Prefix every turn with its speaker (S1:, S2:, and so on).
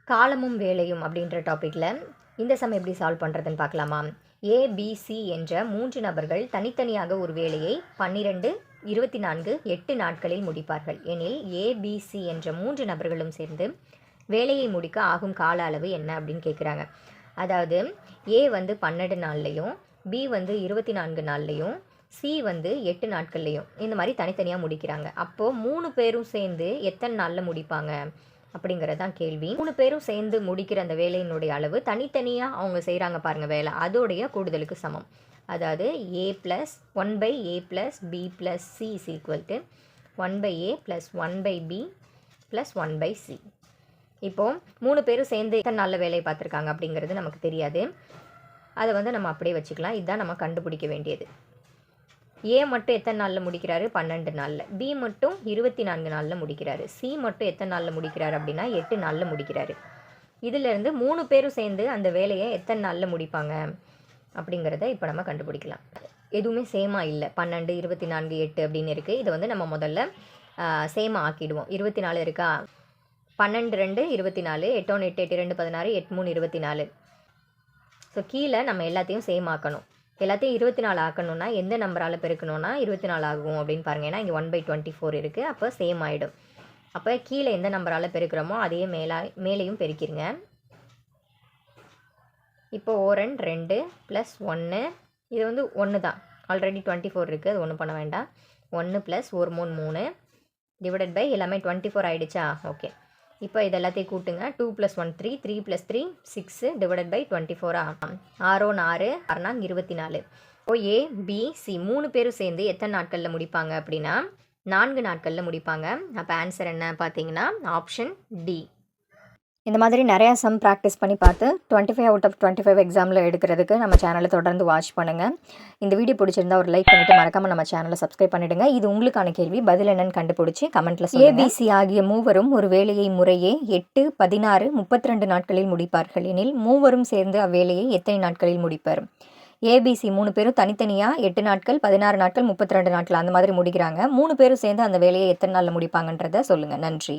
S1: காலமும் வேலையும் அப்படின்ற டாப்பிக்கில் இந்த சம் எப்படி சால்வ் பண்ணுறதுன்னு பார்க்கலாமா? ஏபிசி என்ற 3 நபர்கள் தனித்தனியாக ஒரு வேலையை 12, 24, 8 நாட்களில் முடிப்பார்கள் எனில் ஏபிசி என்ற 3 நபர்களும் சேர்ந்து வேலையை முடிக்க ஆகும் கால அளவு என்ன அப்படின்னு கேட்குறாங்க. அதாவது ஏ வந்து 12 நாள்லையும், பி வந்து 24 நாள்லையும், சி வந்து 8 நாட்கள்லையும் இந்த மாதிரி தனித்தனியாக முடிக்கிறாங்க. அப்போது 3 பேரும் சேர்ந்து எத்தனை நாளில் முடிப்பாங்க அப்படிங்கிறது தான் கேள்வி. 3 பேரும் சேர்ந்து முடிக்கிற அந்த வேலையினுடைய அளவு தனித்தனியாக அவங்க செய்கிறாங்க பாருங்கள் வேலை, அதோடைய கூடுதலுக்கு சமம். அதாவது A plus 1/a plus B plus C is equal to 1/a plus 1/b plus 1/c. இப்போது 3 பேரும் சேர்ந்து எத்தனை நாளில் வேலையை பார்த்துருக்காங்க அப்படிங்கிறது நமக்கு தெரியாது. அதை வந்து நம்ம அப்படியே வச்சுக்கலாம். இதுதான் நம்ம கண்டுபிடிக்க வேண்டியது. ஏ மட்டும் எத்தனை நாளில் முடிக்கிறாரு? 12 நாளில். பி மட்டும் 24 நாளில் முடிக்கிறாரு. சி மட்டும் எத்தனை நாளில் முடிக்கிறாரு அப்படின்னா 8 நாளில் முடிக்கிறாரு. இதிலேருந்து 3 பேரும் சேர்ந்து அந்த வேலையை எத்தனை நாளில் முடிப்பாங்க அப்படிங்கிறத இப்போ நம்ம கண்டுபிடிக்கலாம். எதுவுமே சேமாக இல்லை. 12, 24, 8 அப்படின்னு இருக்குது. இதை வந்து நம்ம முதல்ல சேமாக ஆக்கிடுவோம். 24 இருக்கா? 12 2 24, 8 1 8 8 2 16, 8 3 24. ஸோ கீழே நம்ம எல்லாத்தையும் சேம் ஆக்கணும். எல்லாத்தையும் 24 ஆக்கணும்னா எந்த நம்பரால் பெருக்கணும்னா 24 ஆகும் அப்படின்னு பாருங்கள். ஏன்னா இங்கே 1/24 இருக்குது. அப்போ சேம் ஆகிடும். அப்போ கீழே எந்த நம்பரால் பெருக்கிறோமோ அதையே மேலேயும் பெருக்கிடுங்க. இப்போ ஓரன் 2 ப்ளஸ் 1, இது வந்து 1 தான். ஆல்ரெடி 24 இருக்குது, அது ஒன்றும் பண்ண வேண்டாம். 1 ப்ளஸ் 1 3 டிவைடட் பை எல்லாமே 24 ஆகிடுச்சா? ஓகே. இப்போ இது எல்லாத்தையும் கூட்டுங்க. 2 + 1 3, 3 + 3 6 டிவைடட் பை 24 ஆகும். 6 6 24. இப்போ ஏ பி சி 3 பேரும் சேர்ந்து எத்தனை நாட்களில் முடிப்பாங்க அப்படின்னா 4 நாட்களில் முடிப்பாங்க. அப்போ ஆன்சர் என்ன பார்த்தீங்கன்னா ஆப்ஷன் டி. இந்த மாதிரி நிறையா சம் ப்ராக்டிஸ் பண்ணி பார்த்து 25 அவுட் ஆஃப் 25 எக்ஸாமில் எடுக்கிறதுக்கு நம்ம சேனலை தொடர்ந்து வாட்ச் பண்ணுங்கள். இந்த வீடியோ பிடிச்சிருந்தா ஒரு லைக் பண்ணிவிட்டு மறக்காமல் நம்ம சேனலை சப்ஸ்கிரைப் பண்ணிவிடுங்க. இது உங்களுக்கான கேள்வி, பதில் என்னன்னு கண்டுபிடிச்சி கமெண்ட்டில் சொல்லுங்கள். ஏபிசி ஆகிய மூவரும் ஒரு வேலையை முறையே 8, 16, 32 நாட்களில் முடிப்பார்கள் எனில் மூவரும் சேர்ந்து அவ்வேலையை எத்தனை நாட்களில் முடிப்பார்? ஏபிசி 3 பேரும் தனித்தனியாக 8 நாட்கள், 16 நாட்கள், 32 நாட்கள் அந்த மாதிரி முடிக்கிறாங்க. 3 பேரும் சேர்ந்து அந்த வேலையை எத்தனை நாளில் முடிப்பாங்கன்றதை சொல்லுங்கள். நன்றி.